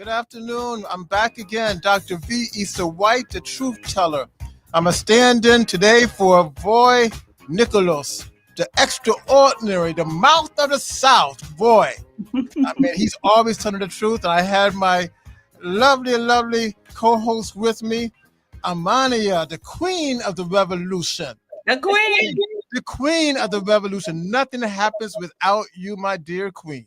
Good afternoon. I'm back again, Dr. V. Issa White, the truth teller. I'm a stand-in today for Voy Nikolas, the extraordinary, the mouth of the South. Boy, I mean, he's always telling the truth. And I had my lovely, lovely co-host with me, Amania, the queen of the revolution. The queen. The queen of the revolution. Nothing happens without you, my dear queen.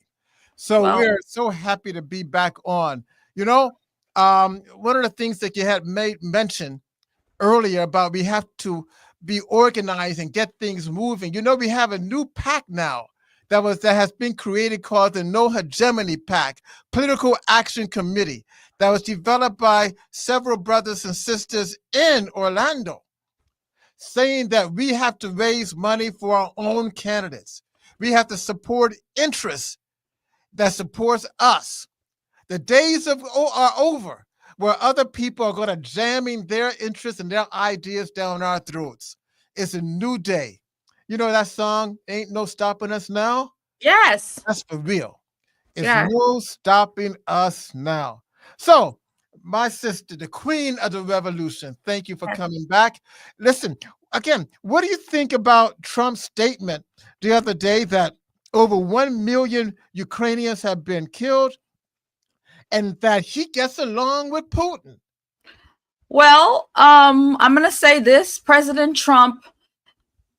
So Wow. we're so happy to be back on. You know, one of the things that you had made mention earlier about we have to be organized and get things moving. You know, we have a new pack now that has been created called the No Hegemony Pack, Political Action Committee, that was developed by several brothers and sisters in Orlando, saying that we have to raise money for our own candidates. We have to support interests that supports us. The days are over where other people are going to jamming their interests and their ideas down our throats. It's a new day. You know that song, Ain't No Stopping Us Now? Yes. That's for real. It's Yeah. no stopping us now. So, my sister, the queen of the revolution, thank you for coming back. Listen, again, what do you think about Trump's statement the other day that over 1 million Ukrainians have been killed and that he gets along with Putin? Well, I'm going to say this. President Trump,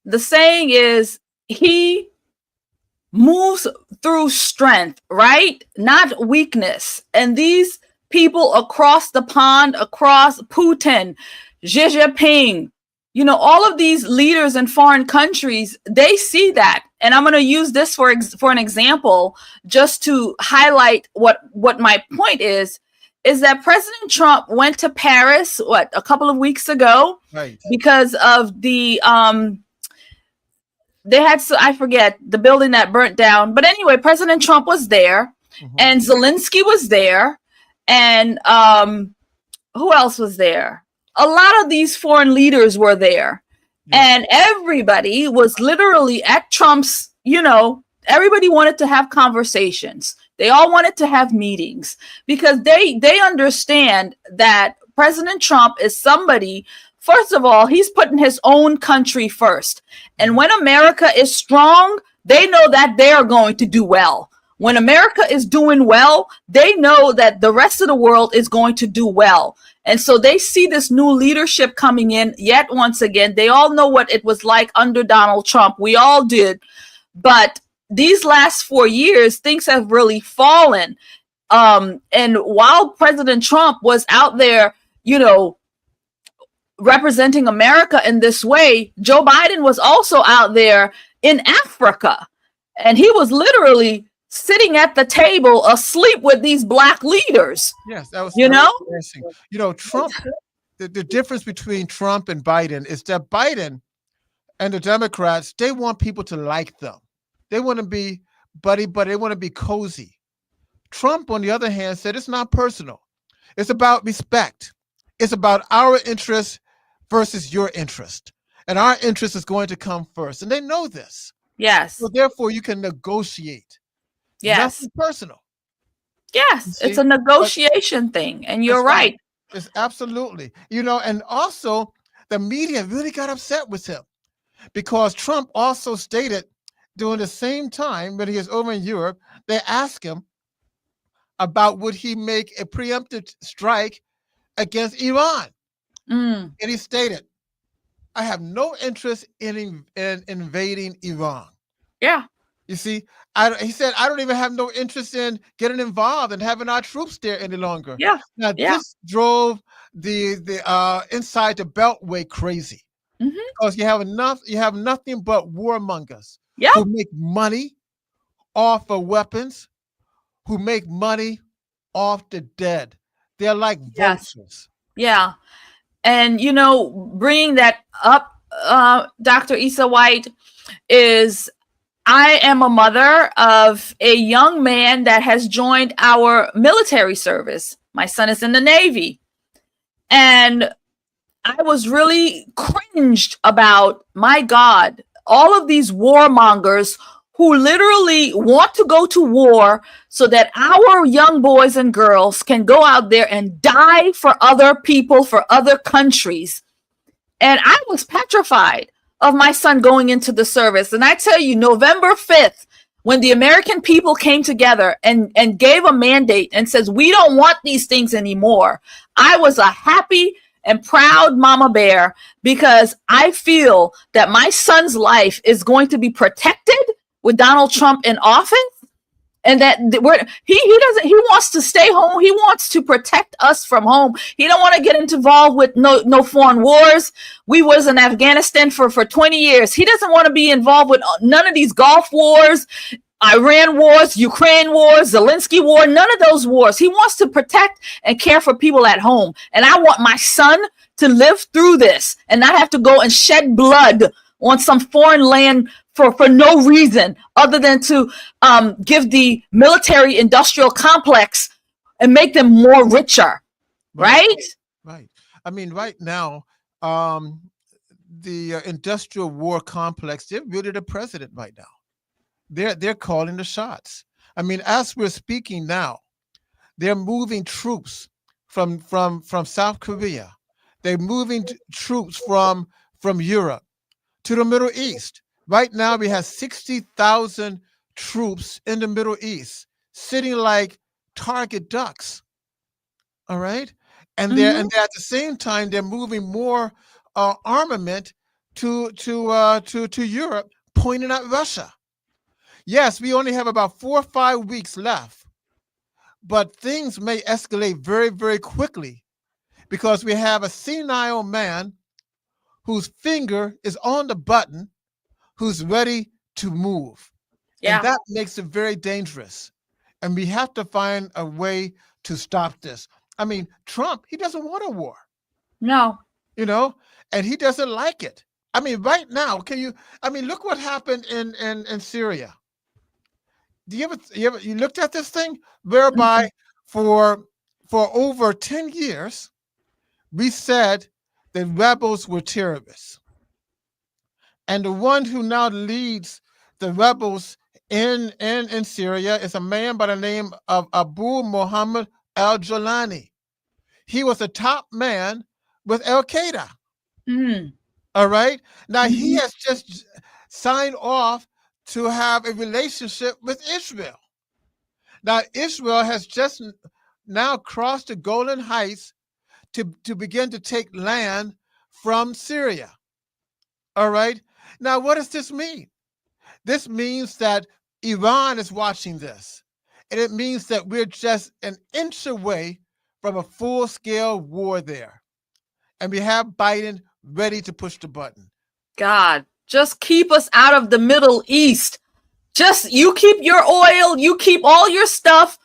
the saying is he moves through strength, right? Not weakness. And these people across the pond, across Putin, Xi Jinping, you know, all of these leaders in foreign countries, they see that. And I'm going to use this for an example, just to highlight what my point is that President Trump went to Paris, a couple of weeks ago, Right, because of the, they had, I forget, the building that burnt down. But anyway, President Trump was there, and Zelensky was there, and who else was there? A lot of these foreign leaders were there. And everybody was literally at Trump's, you know, everybody wanted to have conversations. They all wanted to have meetings because they understand that President Trump is somebody, first of all, he's putting his own country first. And when America is strong, they know that they are going to do well. When America is doing well, they know that the rest of the world is going to do well. And so they see this new leadership coming in yet once again. They all know what it was like under Donald Trump. We all did. But these last 4 years, things have really fallen. And while President Trump was out there, you know, representing America in this way, Joe Biden was also out there in Africa. And he was literally sitting at the table asleep with these black leaders. Yes, that was embarrassing. You know, Trump, the difference between Trump and Biden is that Biden and the Democrats, they want people to like them. They want to be buddy, they want to be cozy. Trump, on the other hand, said it's not personal. It's about respect. It's about our interest versus your interest. And our interest is going to come first. And they know this. Yes. So therefore, you can negotiate. Yes. Nothing personal. Yes. It's a negotiation thing. And you're right. It's absolutely. You know, and also the media really got upset with him because Trump also stated during the same time when he was over in Europe, they asked him about would he make a preemptive strike against Iran. And he stated, I have no interest in invading Iran. Yeah. You see, he said, I don't even have no interest in getting involved and having our troops there any longer. Yeah. Now, this drove the inside the Beltway crazy because you have nothing but warmongers who make money off of weapons, who make money off the dead. They're like vultures. Yeah. And, you know, bringing that up, Dr. Issa White, is I am a mother of a young man that has joined our military service. My son is in the Navy. And I was really cringed about, my God, all of these warmongers who literally want to go to war so that our young boys and girls can go out there and die for other people, for other countries. And I was petrified of my son going into the service. And I tell you, November 5th, when the American people came together and gave a mandate and says, we don't want these things anymore, I was a happy and proud mama bear, because I feel that my son's life is going to be protected with Donald Trump in office. And that he wants to stay home. He wants to protect us from home. He don't want to get involved with no foreign wars. We was in Afghanistan for 20 years. He doesn't want to be involved with none of these Gulf wars, Iran wars, Ukraine wars, Zelensky war, none of those wars. He wants to protect and care for people at home. And I want my son to live through this and not have to go and shed blood on some foreign land for no reason other than to give the military industrial complex and make them more richer, right? Right. I mean, right now, the industrial war complex, they're really the president right now. They're calling the shots. I mean, as we're speaking now, they're moving troops from South Korea. They're moving troops from Europe to the Middle East. Right now, we have 60,000 troops in the Middle East sitting like target ducks. All right, and they're at the same time they're moving more armament to Europe, pointing at Russia. Yes, we only have about 4 or 5 weeks left, but things may escalate very, very quickly because we have a senile man whose finger is on the button, who's ready to move. Yeah. And that makes it very dangerous. And we have to find a way to stop this. I mean, Trump, he doesn't want a war. No. You know, and he doesn't like it. I mean, right now, look what happened in Syria. You looked at this thing whereby for over 10 years, we said that rebels were terrorists. And the one who now leads the rebels in Syria is a man by the name of Abu Muhammad al-Jolani. He was a top man with Al-Qaeda. All right. Now he has just signed off to have a relationship with Israel. Now Israel has just now crossed the Golan Heights to begin to take land from Syria. All right. Now, what does this mean? This means that Iran is watching this. And it means that we're just an inch away from a full-scale war there. And we have Biden ready to push the button. God, just keep us out of the Middle East. Just you keep your oil, you keep all your stuff,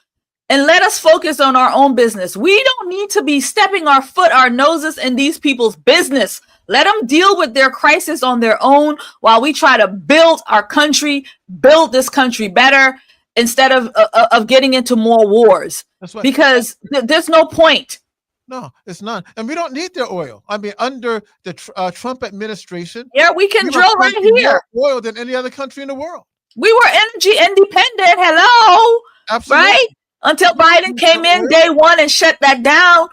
and let us focus on our own business. We don't need to be stepping our noses in these people's business. Let them deal with their crisis on their own while we try to build our country, build this country better instead of getting into more wars. That's right. Because there's no point. No, it's not. And we don't need their oil. I mean, under the Trump administration. Yeah, we can drill right here. More oil than any other country in the world. We were energy independent. Hello. Absolutely. Right? Until Biden came in day one and shut that down.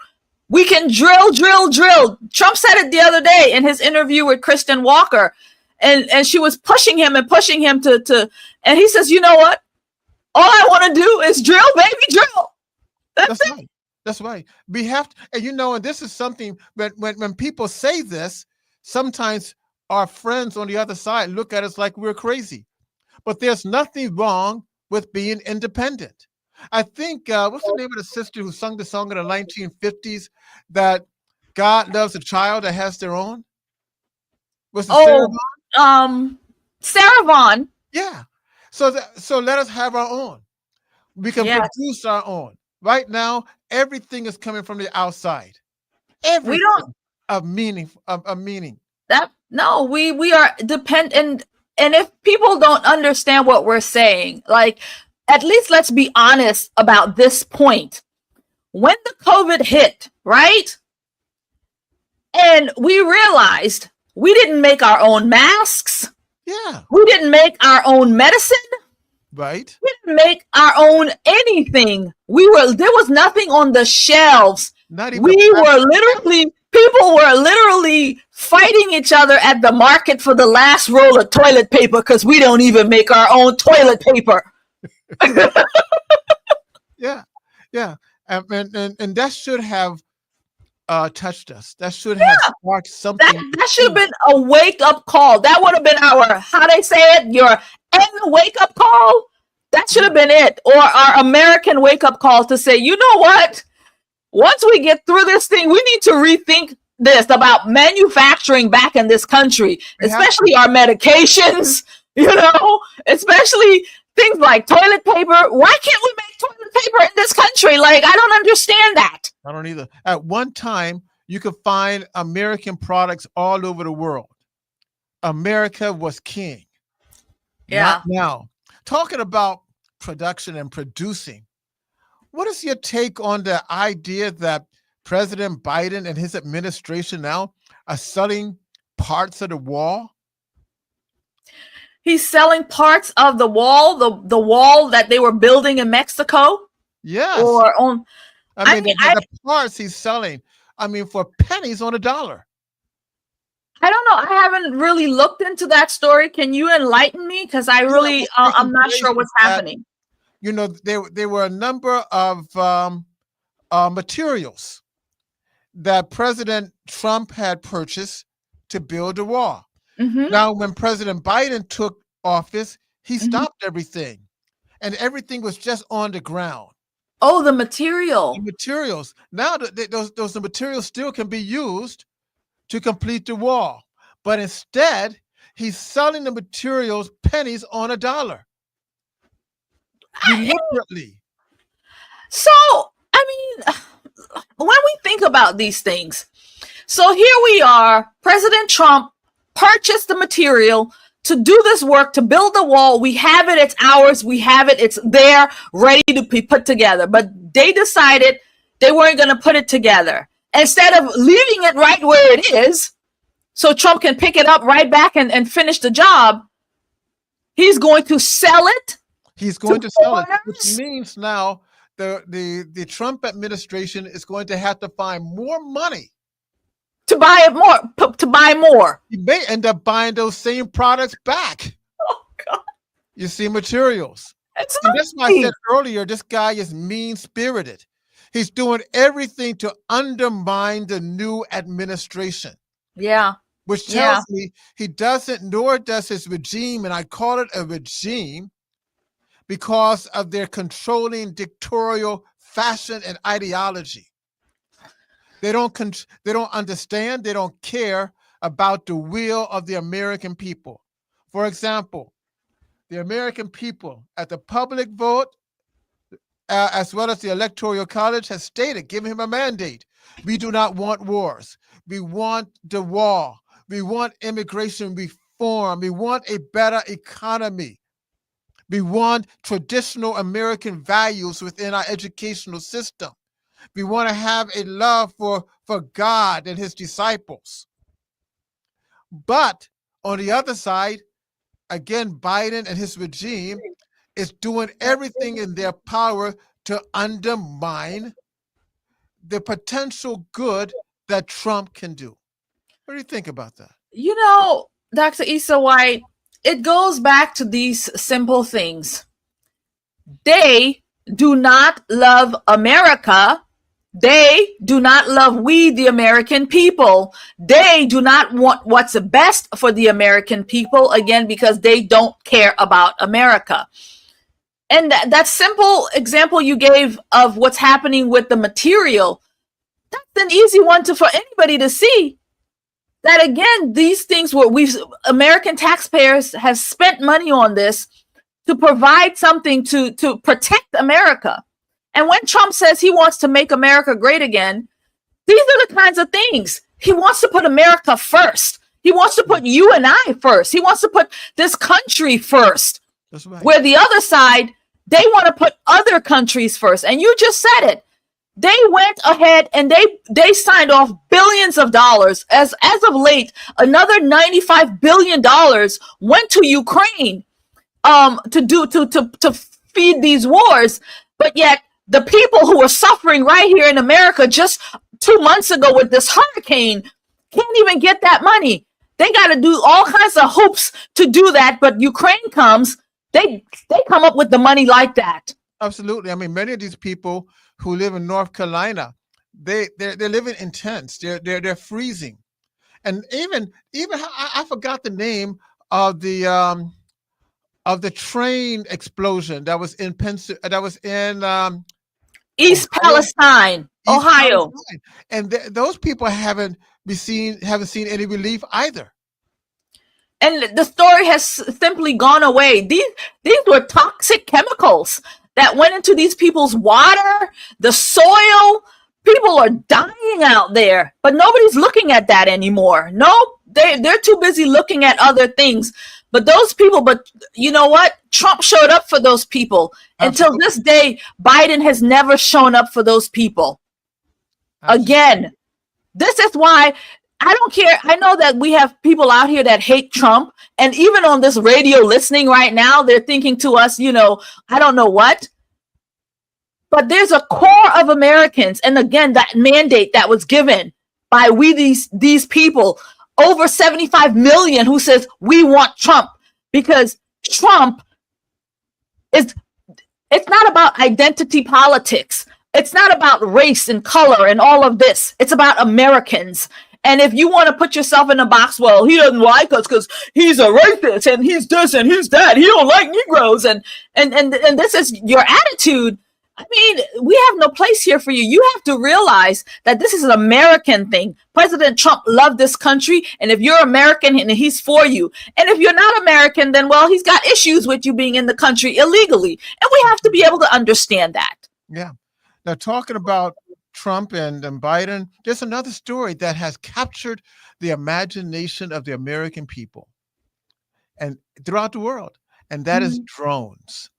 We can drill. Trump said it the other day in his interview with Kristen Walker. And she was pushing him to and he says, you know what? All I want to do is drill, baby, drill. That's it. Right. That's right. We have to, and this is something when people say this, sometimes our friends on the other side look at us like we're crazy. But there's nothing wrong with being independent. I think, what's the name of the sister who sung the song in the 1950s that God loves a child that has their own? Was it Sarah Vaughan? Sarah Vaughan. Yeah. So let us have our own. We can produce our own. Right now, everything is coming from the outside. Everything we don't of meaning. We are dependent. And if people don't understand what we're saying, like, at least let's be honest about this point. When the COVID hit, right? And we realized we didn't make our own masks. Yeah. We didn't make our own medicine. Right. We didn't make our own anything. There was nothing on the shelves. Not even. People were literally fighting each other at the market for the last roll of toilet paper because we don't even make our own toilet paper. Yeah, yeah, and that should have touched us. That should have sparked something. That should have been a wake-up call. That would have been our, how they say it, your wake-up call. That should have been it. Or our American wake-up call to say, you know what? Once we get through this thing, we need to rethink this about manufacturing back in this country, especially our medications, especially things like toilet paper. Why can't we make toilet paper in this country? Like, I don't understand that. I don't either. At one time, you could find American products all over the world. America was king. Yeah. Not now. Talking about production and producing, what is your take on the idea that President Biden and his administration now are selling parts of the wall? He's selling parts of the wall, the wall that they were building in Mexico. Yes. Or on. I mean, the parts he's selling, for pennies on a dollar. I don't know. I haven't really looked into that story. Can you enlighten me? Because I'm not sure what's happening. There were a number of materials that President Trump had purchased to build the wall. Mm-hmm. Now, when President Biden took office, he stopped everything, and everything was just on the ground. Oh, the material. The materials. Now, those materials still can be used to complete the wall, but instead, he's selling the materials pennies on a dollar. Deliberately. So, when we think about these things, so here we are, President Trump purchased the material to do this work, to build the wall. We have it, it's ours, we have it, it's there, ready to be put together. But they decided they weren't going to put it together. Instead of leaving it right where it is, so Trump can pick it up right back and finish the job, he's going to sell it. He's going to sell it, which means now the Trump administration is going to have to find more money to buy it more. To buy more, he may end up buying those same products back. Oh God! You see, materials. And that's why I said earlier, this guy is mean-spirited. He's doing everything to undermine the new administration. Yeah. Which tells me he doesn't, nor does his regime, and I call it a regime, because of their controlling dictatorial fashion and ideology. They don't understand, they don't care about the will of the American people. For example, the American people at the public vote, as well as the Electoral College, has stated, giving him a mandate. We do not want wars. We want the wall. We want immigration reform. We want a better economy. We want traditional American values within our educational system. We want to have a love for God and his disciples. But on the other side, again, Biden and his regime is doing everything in their power to undermine the potential good that Trump can do. What do you think about that? Dr. Issa White, it goes back to these simple things. They do not love America. They do not love we, the American people. They do not want what's best for the American people, again, because they don't care about America. And that simple example you gave of what's happening with the material, that's an easy one for anybody to see. That again, these things American taxpayers have spent money on this to provide something to protect America. And when Trump says he wants to make America great again, these are the kinds of things. He wants to put America first. He wants to put you and I first. He wants to put this country first. That's right. Where the other side, they want to put other countries first. And you just said it. They went ahead and they signed off billions of dollars. As of late, another $95 billion went to Ukraine. to feed these wars, but yet the people who are suffering right here in America just 2 months ago with this hurricane can't even get that money. They got to do all kinds of hoops to do that, but Ukraine comes, they come up with the money like that. Absolutely. I mean, many of these people who live in North Carolina, they're living in tents. They're freezing, and even I forgot the name of the train explosion that was in East Ohio. Palestine, East Ohio. Palestine, and those people haven't seen any relief either. And the story has simply gone away. These were toxic chemicals that went into these people's water, the soil. People are dying out there, but nobody's looking at that anymore. No, they're too busy looking at other things. But those people, but you know what? Trump showed up for those people. Absolutely. Until this day, Biden has never shown up for those people. Absolutely. Again, this is why I don't care. I know that we have people out here that hate Trump. And even on this radio listening right now, they're thinking to us, I don't know what. But there's a core of Americans. And again, that mandate that was given by these people, over 75 million, who says we want Trump, because Trump it's not about identity politics. It's not about race and color and all of this. It's about Americans. And if you want to put yourself in a box, well, he doesn't like us because he's a racist and he's this and he's that. He don't like Negroes and this is your attitude. I mean, we have no place here for you. You have to realize that this is an American thing. President Trump loved this country, and if you're American, and he's for you. And if you're not American, then, well, he's got issues with you being in the country illegally. And we have to be able to understand that. Yeah. Now, talking about Trump and Biden, there's another story that has captured the imagination of the American people and throughout the world, and that is drones.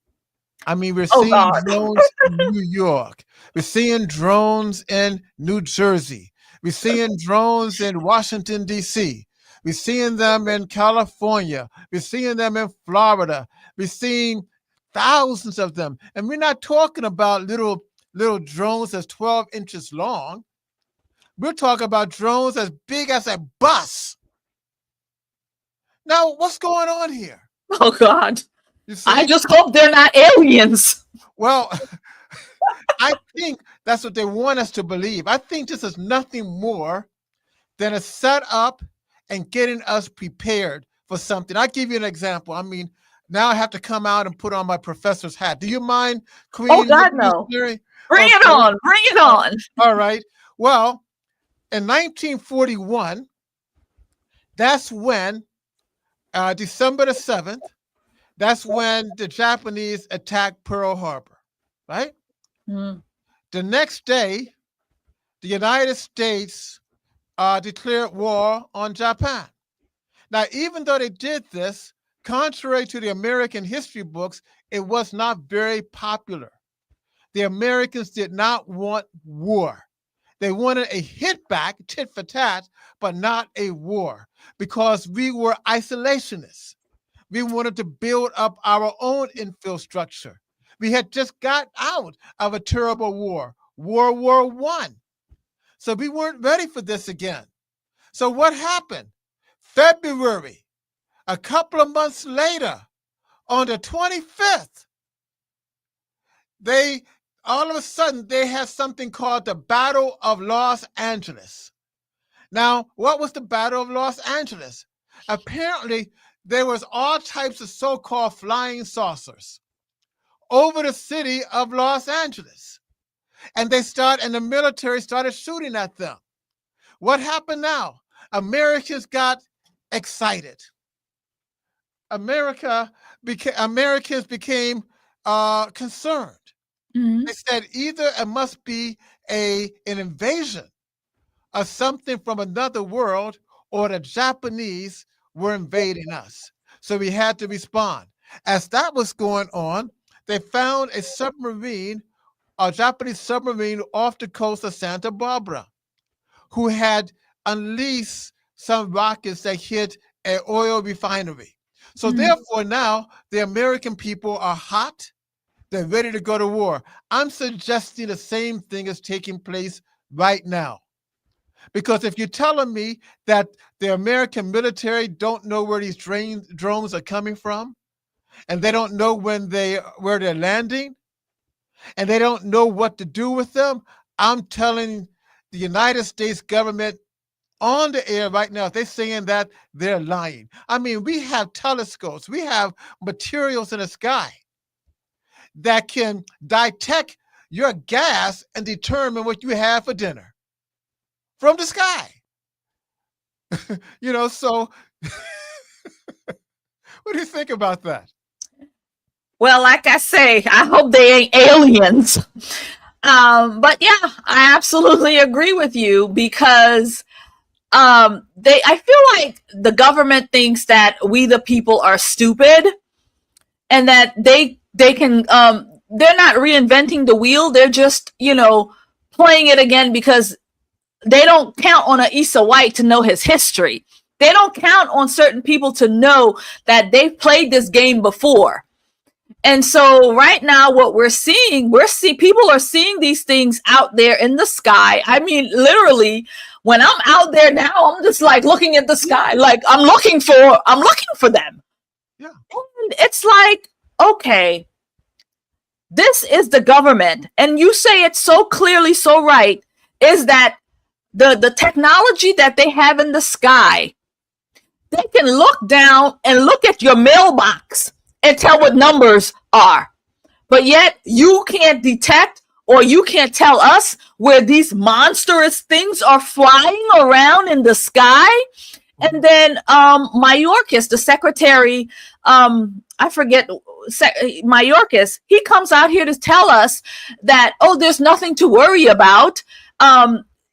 I mean, we're seeing drones in New York. We're seeing drones in New Jersey. We're seeing drones in Washington, D.C. We're seeing them in California. We're seeing them in Florida. We're seeing thousands of them. And we're not talking about little drones that's 12 inches long. We're talking about drones as big as a bus. Now, what's going on here? Oh, God. I just hope they're not aliens. Well, I think that's what they want us to believe. I think this is nothing more than a setup and getting us prepared for something. I'll give you an example. I mean, now I have to come out and put on my professor's hat. Do you mind, Queen? Oh, God, no. Bring it on. Bring it on. All right. Well, in 1941, that's when, December the 7th, that's when the Japanese attacked Pearl Harbor, right? Mm. The next day, the United States declared war on Japan. Now, even though they did this, contrary to the American history books, it was not very popular. The Americans did not want war. They wanted a hit back, tit for tat, but not a war, because we were isolationists. We wanted to build up our own infrastructure. We had just got out of a terrible war, World War I. So we weren't ready for this again. So what happened? February, a couple of months later, on the 25th, all of a sudden, they had something called the Battle of Los Angeles. Now, what was the Battle of Los Angeles? Apparently, there was all types of so-called flying saucers over the city of Los Angeles. And the military started shooting at them. What happened now? Americans got excited. Americans became concerned. Mm-hmm. They said either it must be an invasion of something from another world, or the Japanese were invading us. So we had to respond. As that was going on, they found a Japanese submarine off the coast of Santa Barbara, who had unleashed some rockets that hit an oil refinery. So therefore now the American people are hot. They're ready to go to war. I'm suggesting the same thing is taking place right now. Because if you're telling me that the American military don't know where these drones are coming from, and they don't know where they're landing, and they don't know what to do with them, I'm telling the United States government on the air right now, if they're saying that, they're lying. I mean, we have telescopes, we have materials in the sky that can detect your gas and determine what you have for dinner from the sky. So what do you think about that? Well, like I say, I hope they ain't aliens. But yeah, I absolutely agree with you because I feel like the government thinks that we the people are stupid and that they can they're not reinventing the wheel. They're just, playing it again because they don't count on a Issa White to know his history. They don't count on certain people to know that they've played this game before. And so right now what we're seeing people are seeing these things out there in the sky. I mean, literally, when I'm out there now, I'm just like looking at the sky, like I'm looking for them. Yeah. And it's like, okay, this is the government. And you say it so clearly, so right, is that the technology that they have in the sky, they can look down and look at your mailbox and tell what numbers are. But yet you can't detect or you can't tell us where these monstrous things are flying around in the sky. And then Mayorkas, the secretary, I forget, Mayorkas, he comes out here to tell us that, there's nothing to worry about.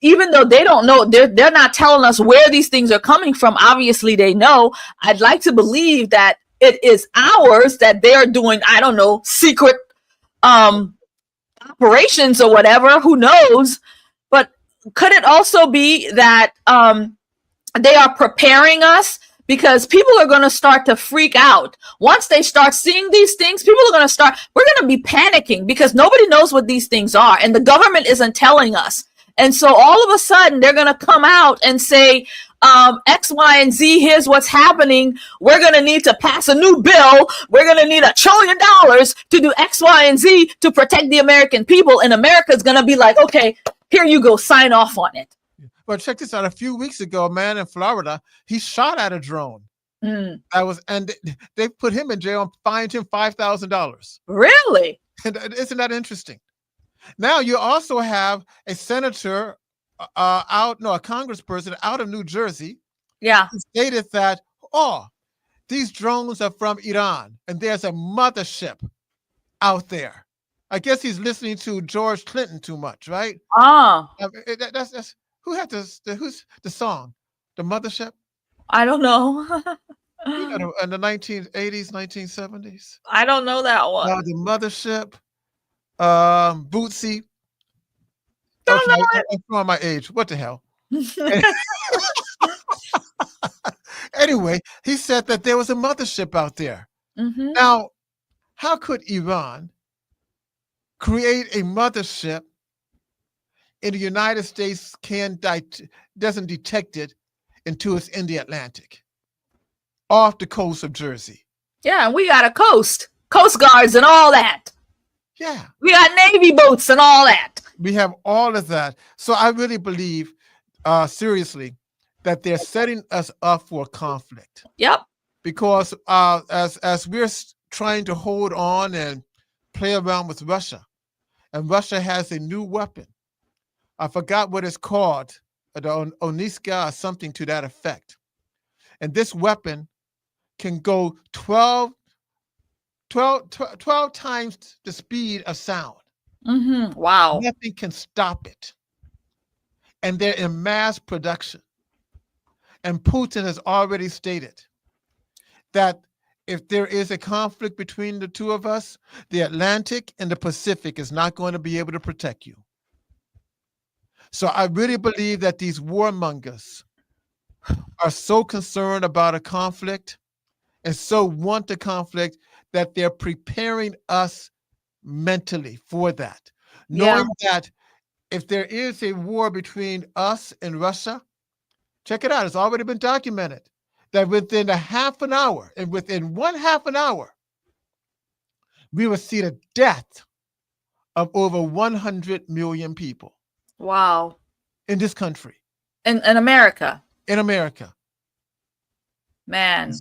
Even though they don't know, they're not telling us where these things are coming from. Obviously, they know. I'd like to believe that it is ours, that they're doing, I don't know, secret operations or whatever. Who knows? But could it also be that they are preparing us? Because people are going to start to freak out. Once they start seeing these things, we're going to be panicking because nobody knows what these things are. And the government isn't telling us. And so all of a sudden they're going to come out and say, X, Y, and Z, here's what's happening. We're going to need to pass a new bill. We're going to need $1 trillion to do X, Y, and Z to protect the American people. And America's going to be like, okay, here you go, sign off on it. But check this out. A few weeks ago, a man in Florida, he shot at a drone. And they put him in jail and fined him $5,000. Really? And isn't that interesting? Now you also have a senator a congressperson out of New Jersey. Yeah. Who stated that, these drones are from Iran and there's a mothership out there. I guess he's listening to George Clinton too much, right? That's who had who's the song? The Mothership? I don't know. In the 1980s, 1970s. I don't know that one. The Mothership. Bootsy. Don't know I'm showing my age. What the hell? Anyway, he said that there was a mothership out there. Now, how could Iran create a mothership and the United States doesn't detect it until it's in the Atlantic, off the coast of Jersey? Yeah, we got a coast guards and all that. Yeah. We got Navy boats and all that. We have all of that. So I really believe, seriously, that they're setting us up for conflict. Yep. Because as we're trying to hold on and play around with Russia, and Russia has a new weapon. I forgot what it's called, the Oniska or something to that effect. And this weapon can go 12 times the speed of sound. Wow. Nothing can stop it. And they're in mass production. And Putin has already stated that if there is a conflict between the two of us, the Atlantic and the Pacific is not going to be able to protect you. So I really believe that these warmongers are so concerned about a conflict and so want the conflict that they're preparing us mentally for that, Yeah. knowing that if there is a war between us and Russia, check it out, it's already been documented that within a half an hour, and within one half an hour, we will see the death of over 100 million people Wow. in this country, In America. in America. Man.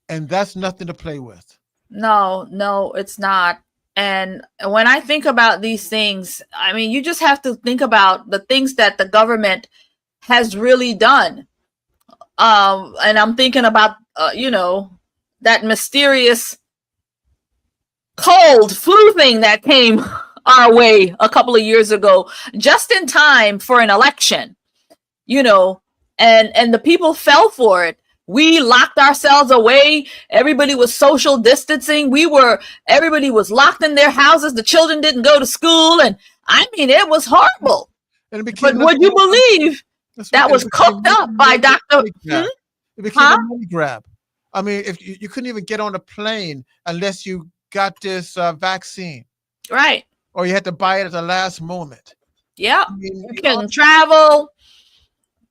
And that's nothing to play with. No, it's not. And when I think about these things, I mean, you just have to think about the things that the government has really done. And I'm thinking about, that mysterious cold flu thing that came our way a couple of years ago, just in time for an election, and the people fell for it. We locked ourselves away. Everybody was social distancing. Everybody was locked in their houses. The children didn't go to school. And I mean, it was horrible. And it became but would you believe that was cooked up by Dr. It became a money grab. I mean, if you couldn't even get on a plane unless you got this vaccine. Right. Or you had to buy it at the last moment. Yeah. I mean, you couldn't travel.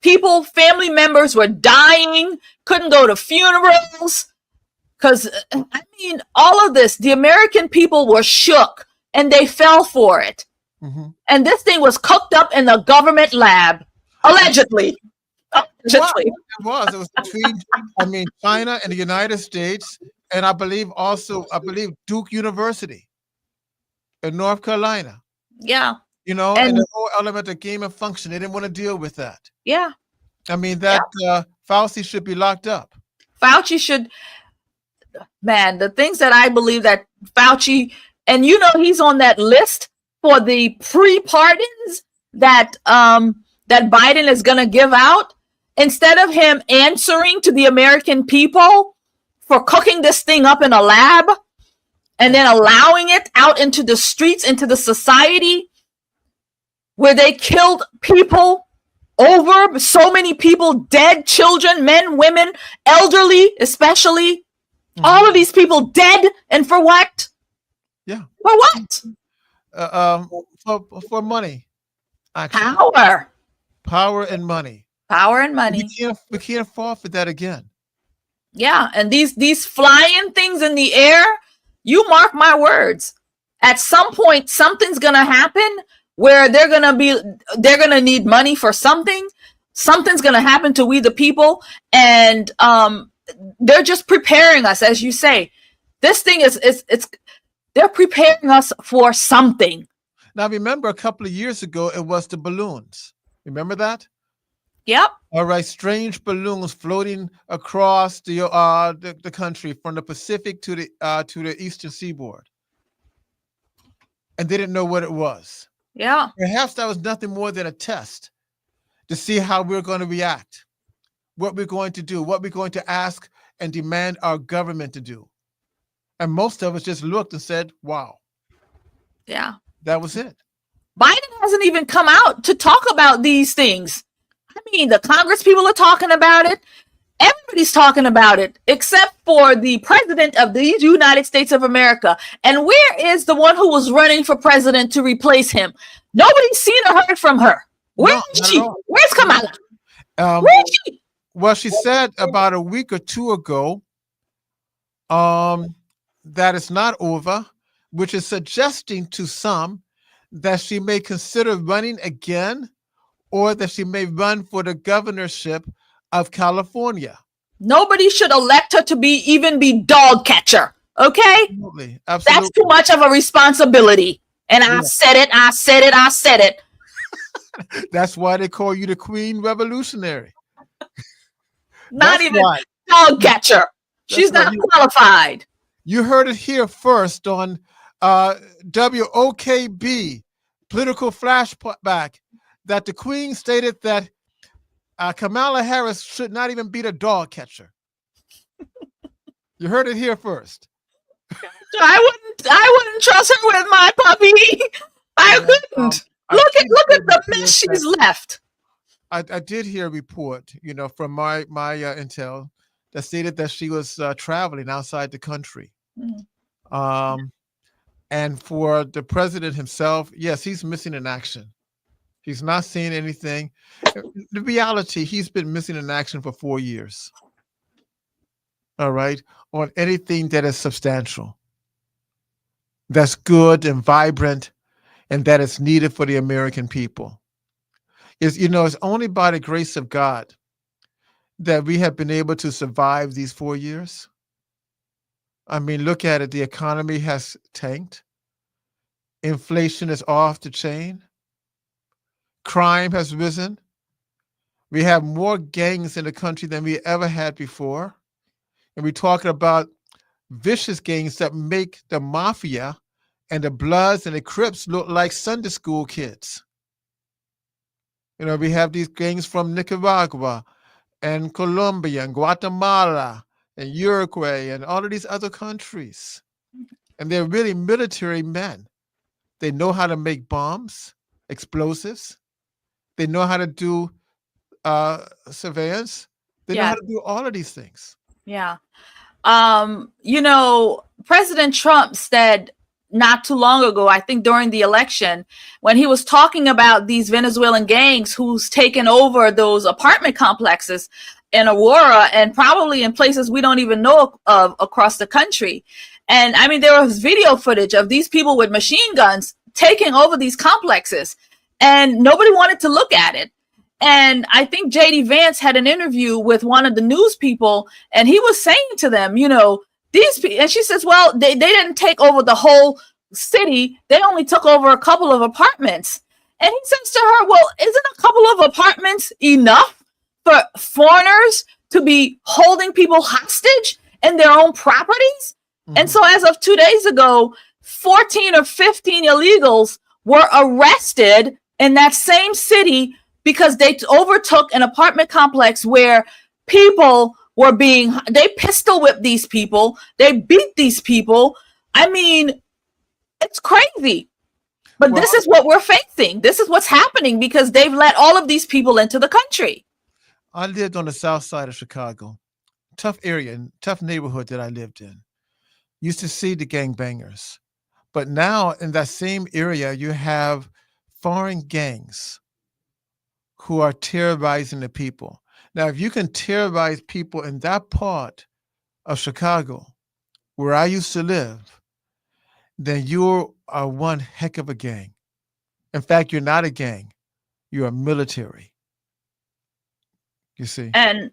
People, family members were dying, couldn't go to funerals. Because, I mean, all of this, the American people were shook and they fell for it. Mm-hmm. And this thing was cooked up in the government lab, allegedly. It was between, China and the United States, and I believe Duke University in North Carolina. Yeah. And the whole element of gain of function, they didn't want to deal with that. Yeah. I mean, Fauci should be locked up. Fauci should, man, the things that I believe that Fauci, and he's on that list for the pre-pardons that Biden is going to give out. Instead of him answering to the American people for cooking this thing up in a lab and then allowing it out into the streets, into the society where they killed people over, so many people dead, children, men, women, elderly, especially, all of these people dead. And for what? Yeah. For what? For money. Actually. Power and money. Power and money. We can't fall for that again. Yeah, and these flying things in the air, you mark my words. At some point, something's gonna happen where they're gonna need money for something. Something's gonna happen to we the people, and they're just preparing us, as you say. This thing they're preparing us for something. Now, remember, a couple of years ago, it was the balloons. Remember that? Yep. All right, strange balloons floating across the country from the Pacific to the eastern seaboard, and they didn't know what it was. Yeah. Perhaps that was nothing more than a test to see how we're going to react, what we're going to do, what we're going to ask and demand our government to do. And most of us just looked and said, "Wow." Yeah. That was it. Biden hasn't even come out to talk about these things. I mean, the Congress people are talking about it. Everybody's talking about it, except for the president of the United States of America. And where is the one who was running for president to replace him? Nobody's seen or heard from her. Where is she? Where's Kamala? Where is she? Well, she said about a week or two ago that it's not over, which is suggesting to some that she may consider running again, or that she may run for the governorship of California. Nobody should elect her to even be dog catcher. Okay? Absolutely. That's too much of a responsibility. And I said it. That's why they call you the Queen Revolutionary. Not even dog catcher. She's not qualified. You heard it here first on WOKB, Political Flashback, that the Queen stated that Kamala Harris should not even be the dog catcher. You heard it here first. I wouldn't trust her with my puppy. I couldn't. Look at the mess she's left. I did hear a report, from my intel, that stated that she was traveling outside the country. Mm. Um, and for the president himself, yes, he's missing in action. He's not seeing anything. The reality, he's been missing in action for 4 years. All right, on anything that is substantial, that's good and vibrant, and that is needed for the American people. It's only by the grace of God that we have been able to survive these 4 years. I mean, look at it. The economy has tanked. Inflation is off the chain. Crime has risen. We have more gangs in the country than we ever had before. And we're talking about vicious gangs that make the mafia and the Bloods and the Crips look like Sunday school kids. We have these gangs from Nicaragua and Colombia and Guatemala and Uruguay and all of these other countries. And they're really military men. They know how to make bombs, explosives. They know how to do surveillance. They know how Yeah, to do all of these things. yeah. President Trump said not too long ago, I think during the election, when he was talking about these Venezuelan gangs who's taken over those apartment complexes in Aurora and probably in places we don't even know of across the country. And I mean, there was video footage of these people with machine guns taking over these complexes, and nobody wanted to look at it. And I think JD Vance had an interview with one of the news people, and he was saying to them, these people, and she says, well, they didn't take over the whole city. They only took over a couple of apartments. And he says to her, well, isn't a couple of apartments enough for foreigners to be holding people hostage in their own properties? Mm-hmm. And so as of 2 days ago, 14 or 15 illegals were arrested in that same city because they overtook an apartment complex where people were they pistol whipped these people. They beat these people. I mean, it's crazy. But this is what we're facing. This is what's happening because they've let all of these people into the country. I lived on the south side of Chicago. Tough area and tough neighborhood that I lived in. Used to see the gangbangers. But now in that same area, you have foreign gangs who are terrorizing the people. Now, if you can terrorize people in that part of Chicago, where I used to live, then you are one heck of a gang. In fact, you're not a gang. You're a military. You see? And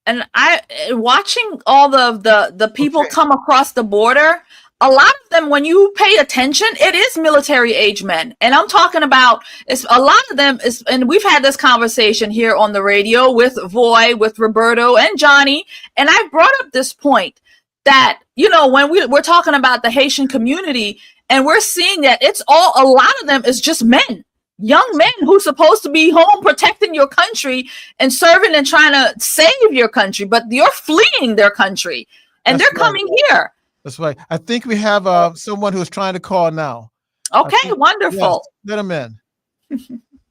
I watching all of the people come across the border, a lot of them, when you pay attention, it is military age men. And I'm talking about a lot of them is, and we've had this conversation here on the radio with Voy, with Roberto and Johnny. And I brought up this point that, when we're talking about the Haitian community and we're seeing that a lot of them is just men, young men who's supposed to be home protecting your country and serving and trying to save your country, but you're fleeing their country and they're coming here. That's right. I think we have someone who's trying to call now. Okay, wonderful. Yes, let him in.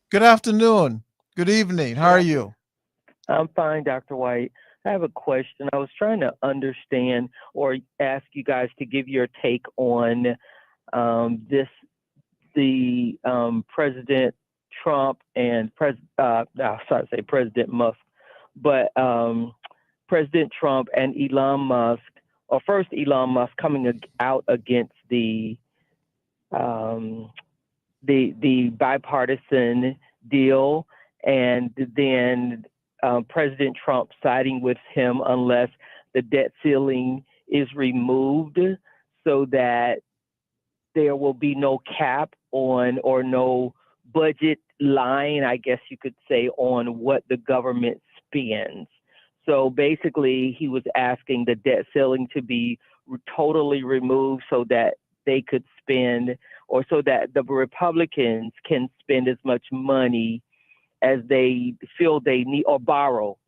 Good afternoon. Good evening. How are you? I'm fine, Dr. White. I have a question. I was trying to understand or ask you guys to give your take on President Trump and President Musk, but President Trump and Elon Musk. Or first, Elon Musk coming out against the bipartisan deal, and then President Trump siding with him unless the debt ceiling is removed, so that there will be no cap on or no budget line, I guess you could say, on what the government spends. So basically, he was asking the debt ceiling to be totally removed so that they could spend, or so that the Republicans can spend as much money as they feel they need, or borrow.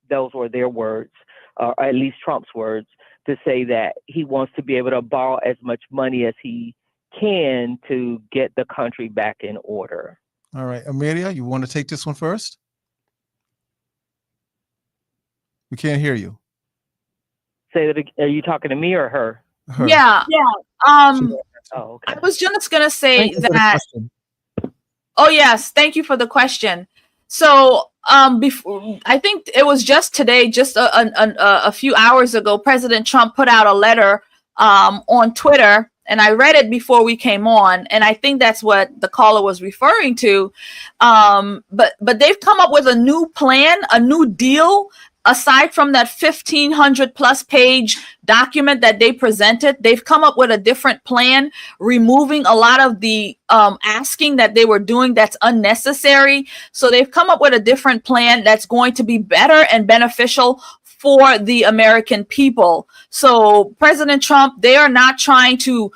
Those were their words, or at least Trump's words, to say that he wants to be able to borrow as much money as he can to get the country back in order. All right, Amania, you want to take this one first? We can't hear you. Say that. Are you talking to me or her? Her. Yeah. Oh, okay. I was just gonna say Thank you for the that. question. Oh yes, thank you for the question. So, before, I think it was just today, just a few hours ago, President Trump put out a letter on Twitter, and I read it before we came on, and I think that's what the caller was referring to. But they've come up with a new plan, a new deal. Aside from that 1,500 plus page document that they presented, they've come up with a different plan, removing a lot of the asking that they were doing that's unnecessary. So they've come up with a different plan that's going to be better and beneficial for the American people. So President Trump, they are not trying to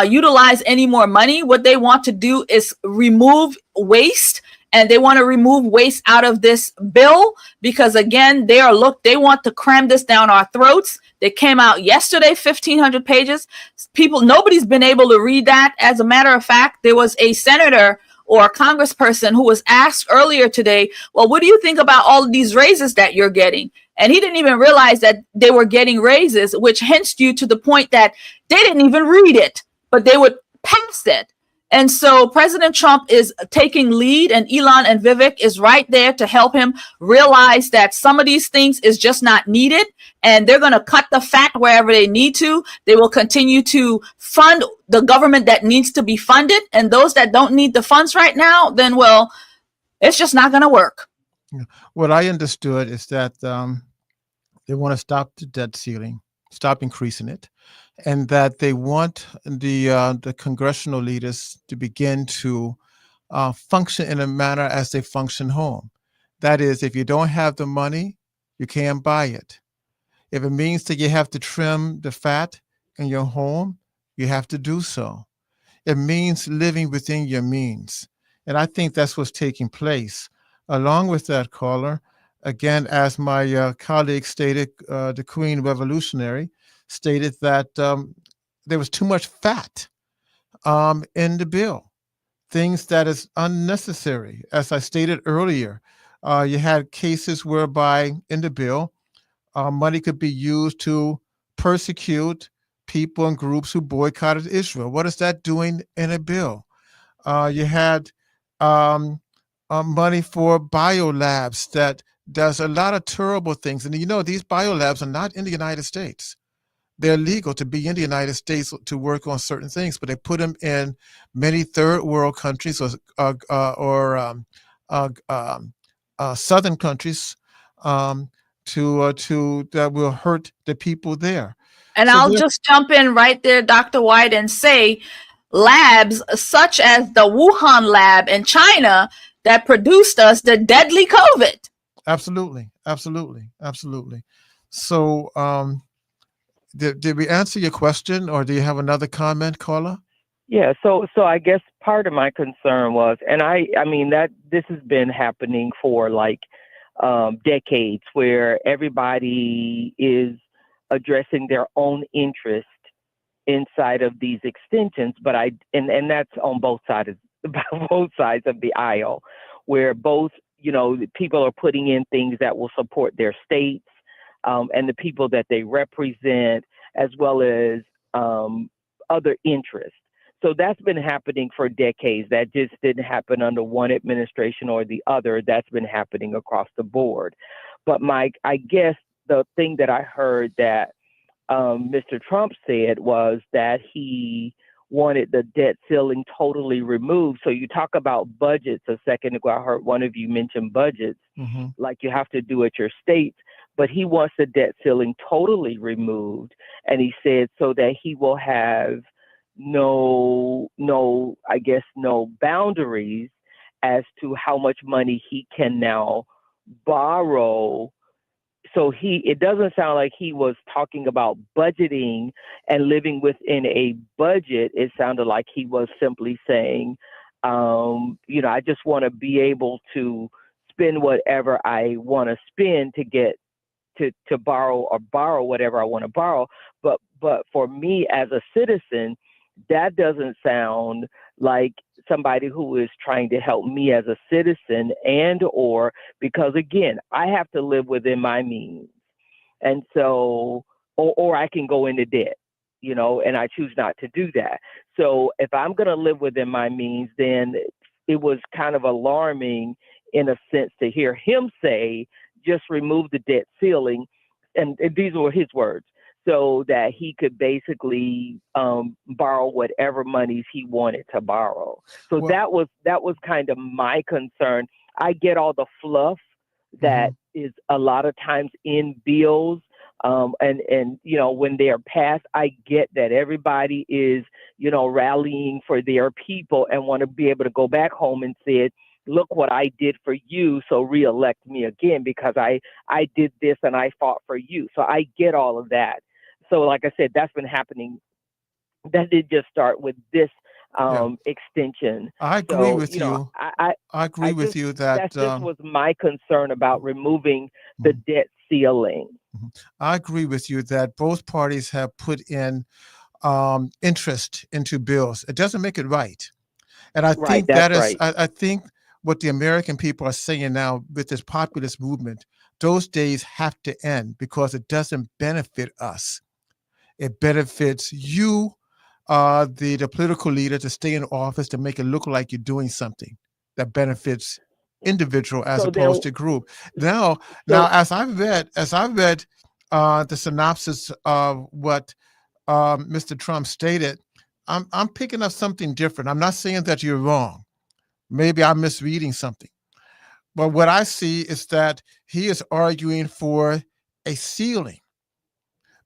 utilize any more money. What they want to do is remove waste, and they want to remove waste out of this bill because, again, they want to cram this down our throats. They came out yesterday, 1,500 pages. Nobody's been able to read that. As a matter of fact, there was a senator or a congressperson who was asked earlier today, well, what do you think about all of these raises that you're getting? And he didn't even realize that they were getting raises, which hints you to the point that they didn't even read it, but they would pass it. And so President Trump is taking lead, and Elon and Vivek is right there to help him realize that some of these things is just not needed, and they're going to cut the fat wherever they need to. They will continue to fund the government that needs to be funded, and those that don't need the funds right now, then, well, it's just not going to work. What I understood is that they want to stop the debt ceiling, stop increasing it, and that they want the congressional leaders to begin to function in a manner as they function home. That is, if you don't have the money, you can't buy it. If it means that you have to trim the fat in your home, you have to do so. It means living within your means. And I think that's what's taking place. Along with that, caller, again, as my colleague stated, the Queen Revolutionary stated that there was too much fat in the bill, things that is unnecessary. As I stated earlier, you had cases whereby in the bill, money could be used to persecute people and groups who boycotted Israel. What is that doing in a bill? You had money for biolabs that does a lot of terrible things. And these biolabs are not in the United States. They're legal to be in the United States to work on certain things, but they put them in many third world countries or southern countries to that will hurt the people there. And So I'll just jump in right there, Dr. White, and say labs such as the Wuhan lab in China that produced us the deadly COVID. Absolutely. So did we answer your question, or do you have another comment, caller? Yeah, so I guess part of my concern was, and I mean that this has been happening for like decades, where everybody is addressing their own interest inside of these extensions, but and that's on both sides of the aisle, where both people are putting in things that will support their states and the people that they represent, as well as other interests. So that's been happening for decades. That just didn't happen under one administration or the other. That's been happening across the board. But I guess the thing that I heard that Mr. Trump said was that he wanted the debt ceiling totally removed. So you talk about budgets a second ago. I heard one of you mention budgets, like you have to do at your states, but he wants the debt ceiling totally removed. And he said so that he will have no boundaries as to how much money he can now borrow. So it doesn't sound like he was talking about budgeting and living within a budget. It sounded like he was simply saying, I just want to be able to spend whatever I want to spend to get to borrow whatever I want to borrow. But for me as a citizen, that doesn't sound like somebody who is trying to help me as a citizen, and or because again, I have to live within my means. And so, or I can go into debt, and I choose not to do that. So if I'm going to live within my means, then it was kind of alarming in a sense to hear him say, just remove the debt ceiling. And these were his words, so that he could basically borrow whatever monies he wanted to borrow. So that was kind of my concern. I get all the fluff that is a lot of times in bills. And when they are passed, I get that everybody is, rallying for their people and want to be able to go back home and say, look what I did for you, so reelect me again because I did this and I fought for you. So I get all of that. So like I said, that's been happening. That did just start with this extension. I agree with you. I agree with you that just was my concern about removing the debt ceiling. I agree with you that both parties have put in interest into bills. It doesn't make it right. And I think that is, right. I think what the American people are saying now with this populist movement, those days have to end because it doesn't benefit us. It benefits you, the political leader, to stay in office to make it look like you're doing something that benefits individual as opposed to group. Now, as I've read the synopsis of what Mr. Trump stated, I'm picking up something different. I'm not saying that you're wrong. Maybe I'm misreading something. But what I see is that he is arguing for a ceiling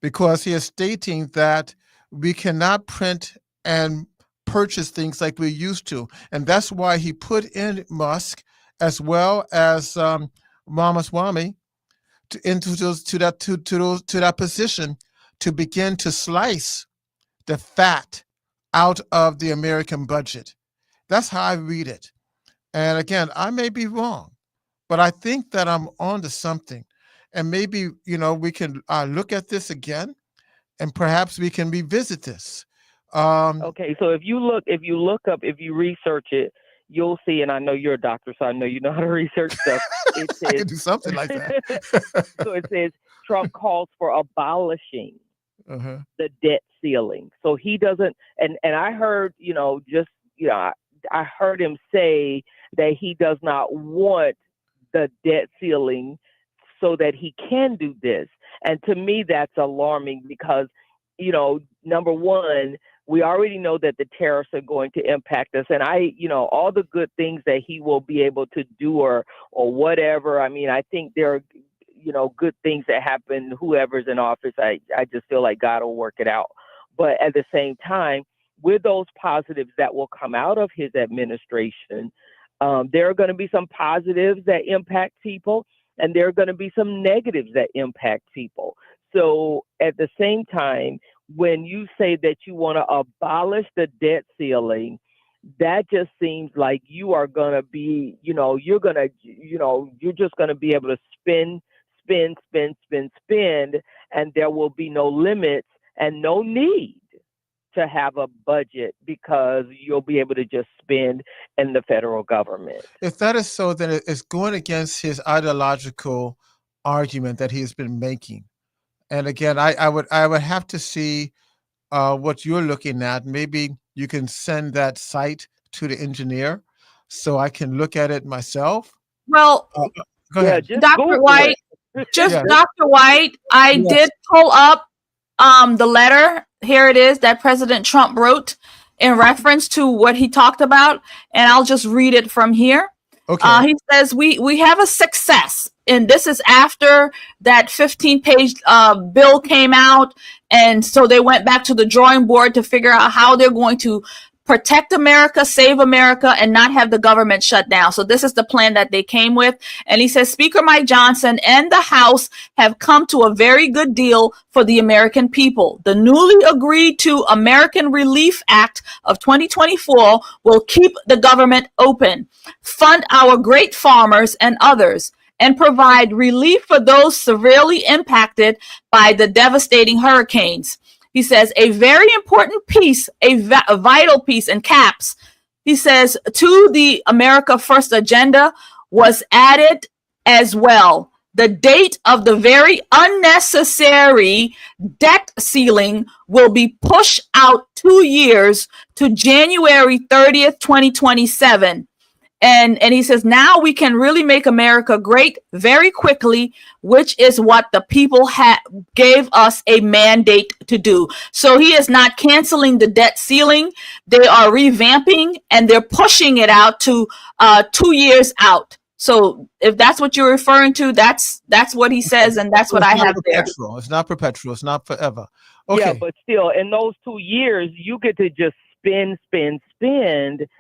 because he is stating that we cannot print and purchase things like we used to. And that's why he put in Musk as well as Ramaswamy into that position to begin to slice the fat out of the American budget. That's how I read it. And again, I may be wrong, but I think that I'm onto something. And maybe, we can look at this again and perhaps we can revisit this. Okay, so if you research it, you'll see, and I know you're a doctor, so I know you know how to research stuff. It says, I can do something like that. So it says Trump calls for abolishing the debt ceiling. So he doesn't, and I heard, I heard him say that he does not want the debt ceiling so that he can do this. And to me, that's alarming because, number one, we already know that the tariffs are going to impact us. And all the good things that he will be able to do or whatever. I mean, I think there are, good things that happen, whoever's in office. I just feel like God will work it out. But at the same time, with those positives that will come out of his administration, there are going to be some positives that impact people, and there are going to be some negatives that impact people. So at the same time, when you say that you want to abolish the debt ceiling, that just seems like you are going to be, you're just going to be able to spend, and there will be no limits and no need to have a budget because you'll be able to just spend in the federal government. If that is so, then it's going against his ideological argument that he's been making. And again, I would have to see what you're looking at. Maybe you can send that site to the engineer so I can look at it myself. Well, go ahead. Dr. White, Dr. White, I did pull up the letter. Here it is that President Trump wrote in reference to what he talked about, and I'll just read it from here. Okay. He says, we have a success, and this is after that 15-page bill came out, and so they went back to the drawing board to figure out how they're going to protect America, save America, and not have the government shut down. So this is the plan that they came with. And he says, Speaker Mike Johnson and the House have come to a very good deal for the American people. The newly agreed to American Relief Act of 2024 will keep the government open, fund our great farmers and others, and provide relief for those severely impacted by the devastating hurricanes. He says a very important piece, a vital piece in caps, he says, to the America First agenda was added as well. the date of the very unnecessary debt ceiling will be pushed out 2 years to January 30th, 2027. And he says, now we can really make America great very quickly, which is what the people gave us a mandate to do. So he is not canceling the debt ceiling. They are revamping and they're pushing it out to 2 years out. So if that's what you're referring to, that's what he says, and that's what I have there. It's not perpetual. It's not forever. Okay. Yeah, but still, in those 2 years, you get to just spend.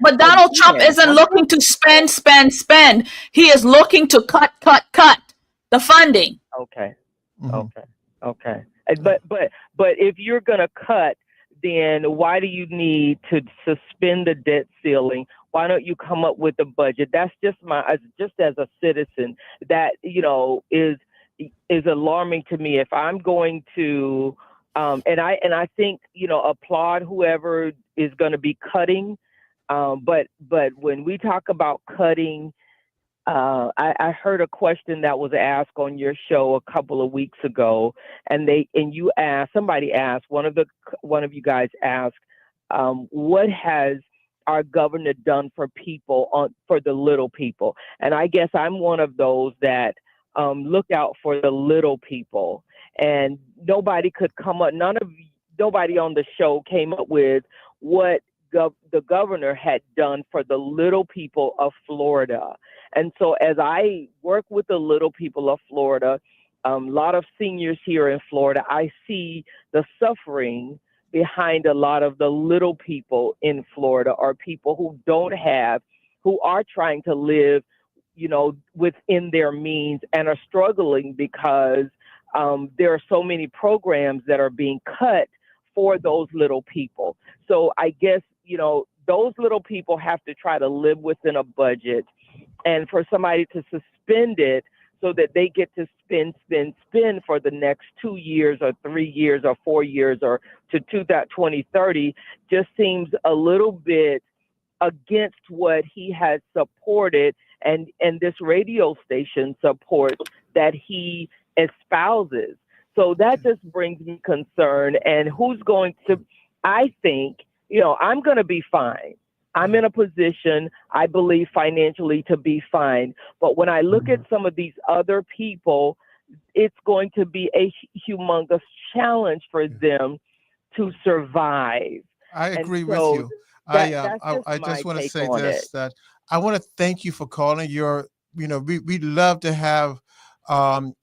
But Donald Trump isn't looking to spend. He is looking to cut the funding. Okay. Okay. But if you're gonna cut, then why do you need to suspend the debt ceiling? Why don't you come up with a budget? That's just as a citizen, that is alarming to me. If I'm going to and I think, applaud whoever is going to be cutting. But when we talk about cutting, I heard a question that was asked on your show a couple of weeks ago, and somebody asked, one of you guys asked, what has our governor done for people, for the little people? And I guess I'm one of those that look out for the little people. And nobody could come up, nobody on the show came up with what the governor had done for the little people of Florida. And so as I work with the little people of Florida, a lot of seniors here in Florida, I see the suffering behind a lot of the little people in Florida, or people who are trying to live, within their means and are struggling because there are so many programs that are being cut for those little people. So I guess, those little people have to try to live within a budget, and for somebody to suspend it so that they get to spend for the next 2 years or 3 years or 4 years or to 2030 just seems a little bit against what he has supported and this radio station supports that he espouses. So that just brings me concern. And I think, I'm going to be fine. I'm in a position, I believe, financially to be fine. But when I look at some of these other people, it's going to be a humongous challenge for them to survive. I agree with you. I just want to say this, that I want to thank you for calling. We love to have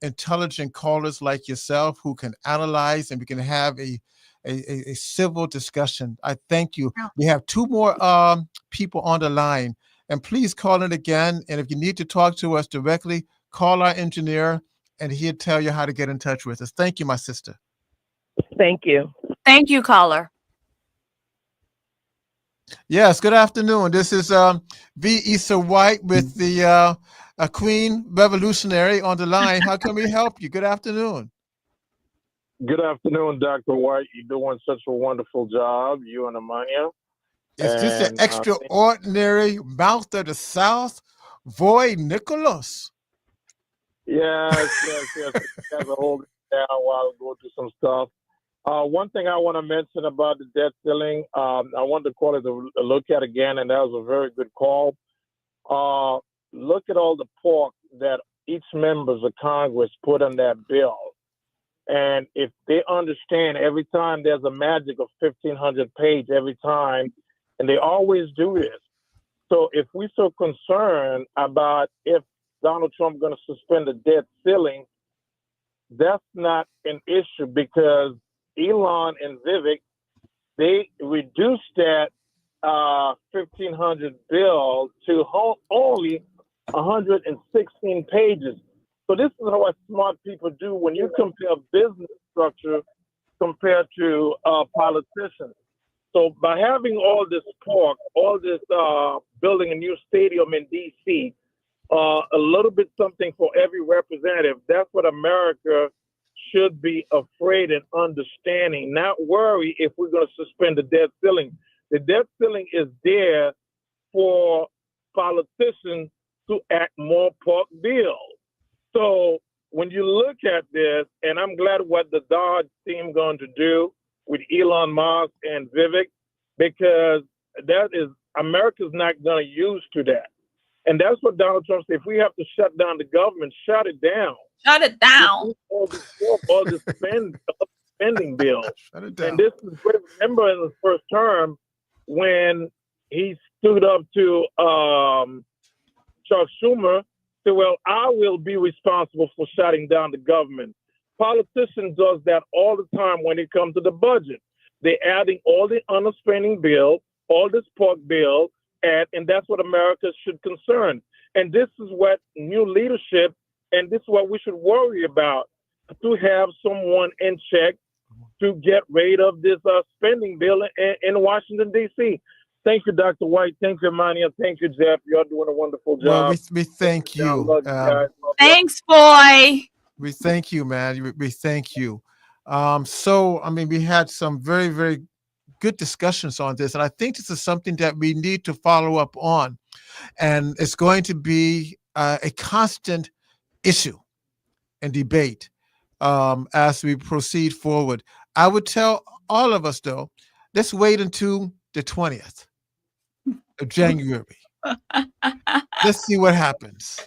intelligent callers like yourself who can analyze, and we can have a civil discussion. I thank you. We have 2 more people on the line, and please call in again. And if you need to talk to us directly, call our engineer and he'll tell you how to get in touch with us. Thank you, my sister. Thank you. Thank you, caller. Yes, good afternoon. This is Issa White with the Queen Revolutionary on the line. How can we help you? Good afternoon. Good afternoon, Dr. White. You're doing such a wonderful job, you and Amania. Is this an extraordinary mouth of the South, Voy Nikolas? Yes. You guys are holding it down while I go through some stuff. One thing I want to mention about the debt ceiling, I wanted to call it a look at again, and that was a very good call. Look at all the pork that each members of Congress put on that bill. And if they understand every time there's a magic of 1,500 pages every time, and they always do this. So if we're so concerned about if Donald Trump going to suspend the debt ceiling, that's not an issue, because Elon and Vivek, they reduced that 1,500 bill to only 116 pages. So this is what smart people do when you compare business structure compared to politicians. So by having all this pork, all this building a new stadium in D.C., a little bit something for every representative, that's what America should be afraid and understanding, not worry if we're going to suspend the debt ceiling. The debt ceiling is there for politicians to act more pork bills. So when you look at this, and I'm glad what the Dodge team going to do with Elon Musk and Vivek, because that is America's not going to use to that. And that's what Donald Trump said. If we have to shut down the government, shut it down. Shut it down. All the spending bills. Shut it down. And this is great. Remember in his first term when he stood up to Chuck Schumer, said, well, I will be responsible for shutting down the government. Politicians does that all the time when it comes to the budget. They're adding all the underspending bill, all this pork bill, and that's what America should concern. And this is what new leadership, and this is what we should worry about, to have someone in check to get rid of this spending bill in Washington, D.C. Thank you, Dr. White. Thank you, Amania. Thank you, Jeff. You're doing a wonderful job. Well, we thank you. Thanks, boy. We thank you, man. We thank you. So, I mean, we had some very, very good discussions on this, and I think this is something that we need to follow up on, and it's going to be a constant issue and debate as we proceed forward. I would tell all of us, though, let's wait until the 20th of January. Let's see what happens.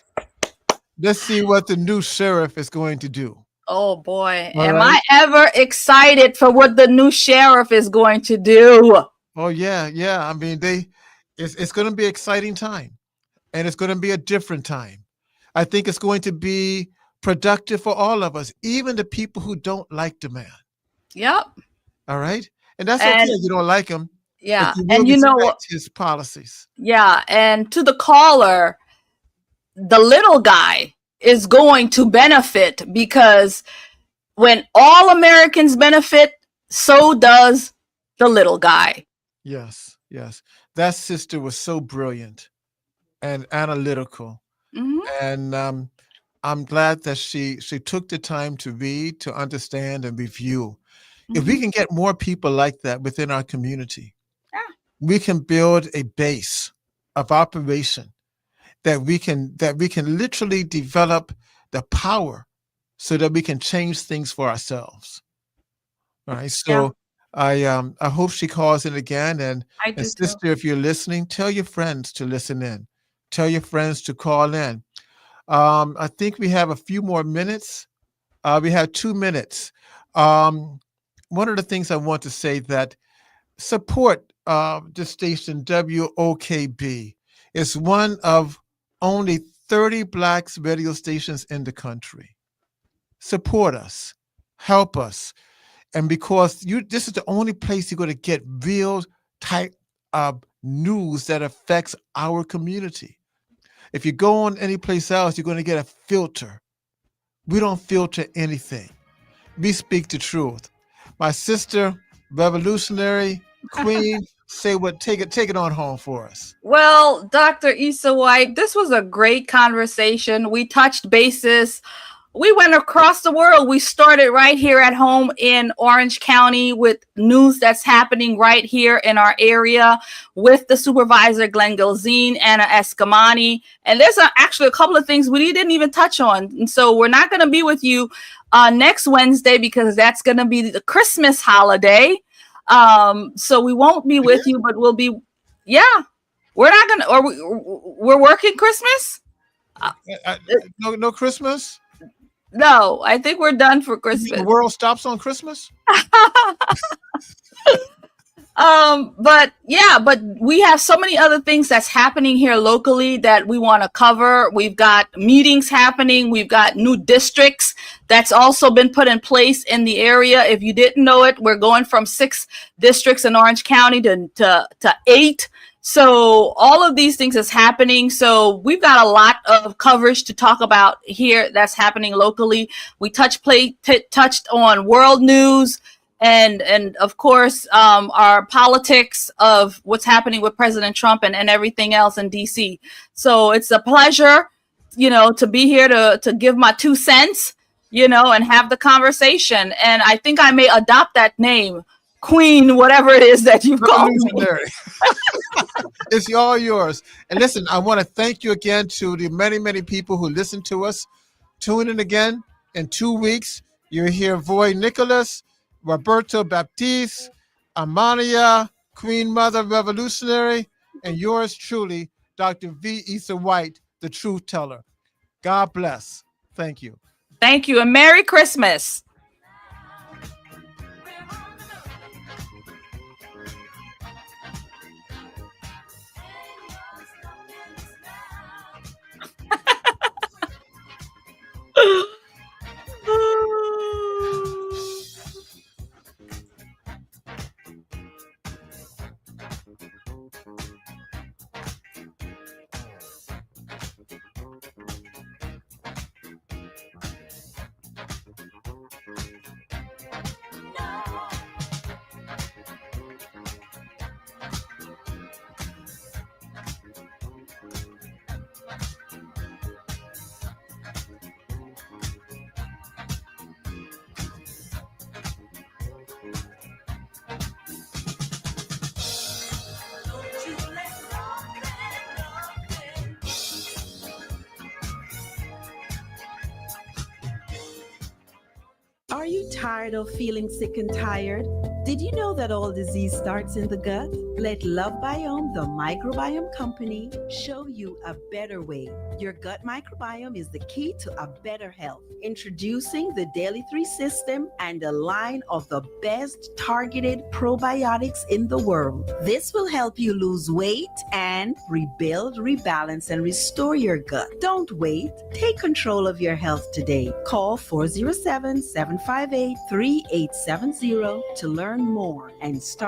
Let's see what the new sheriff is going to do. Oh boy, All am right. I ever excited for what the new sheriff is going to do? Oh yeah. I mean, it's going to be an exciting time, and it's going to be a different time. I think it's going to be productive for all of us, even the people who don't like the man. Yep. All right, and that's okay. You don't like him. Yeah, but you will and you know what? respect his policies. Yeah, and to the caller, the little guy is going to benefit, because when all Americans benefit, so does the little guy. Yes. That sister was so brilliant and analytical, and I'm glad that she took the time to read, to understand, and review. If we can get more people like that within our community, we can build a base of operation that we can literally develop the power so that we can change things for ourselves. All right. So I hope she calls in again. And sister, if you're listening, tell your friends to listen in. Tell your friends to call in. I think we have a few more minutes. We have 2 minutes. One of the things I want to say that support the station WOKB. Is one of only 30 Black radio stations in the country. Support us, help us, and because this is the only place you're going to get real type of news that affects our community. If you go on any place else, you're going to get a filter. We don't filter anything. We speak the truth. My sister, revolutionary queen, take it on home for us. Well, Dr. Issa White, this was a great conversation. We touched bases. We went across the world. We started right here at home in Orange County with news that's happening right here in our area with the supervisor, Glenn Gilzine, Anna Escamani. And there's actually a couple of things we didn't even touch on. And so we're not going to be with you next Wednesday because that's going to be the Christmas holiday. So we won't be with you, but we'll be, we're not going to, or we're working Christmas? No Christmas? No, I think we're done for Christmas. The world stops on Christmas? But we have so many other things that's happening here locally that we want to cover. We've got meetings happening. We've got new districts that's also been put in place in the area. If you didn't know it, we're going from 6 districts in Orange County to 8. So all of these things is happening. So we've got a lot of coverage to talk about here that's happening locally. We touched on world news and of course our politics of what's happening with President Trump and everything else in DC. So it's a pleasure, to be here to give my 2 cents, and have the conversation. And I think I may adopt that name. Queen, whatever it is that you've called me. It's all yours. And listen, I want to thank you again to the many, many people who listen to us. Tune in again. In 2 weeks, you'll hear Voy Nikolas, Roberto Baptiste, Amania, Queen Mother Revolutionary, and yours truly, Dr. V. Issa White, the truth teller. God bless. Thank you. Thank you, and Merry Christmas. Are you tired of feeling sick and tired? Did you know that all disease starts in the gut? Let Love Biome, the microbiome company, show you a better way. Your gut microbiome is the key to a better health. Introducing the Daily 3 system and a line of the best targeted probiotics in the world. This will help you lose weight and rebuild, rebalance, and restore your gut. Don't wait. Take control of your health today. Call 407-758-3870 to learn more and start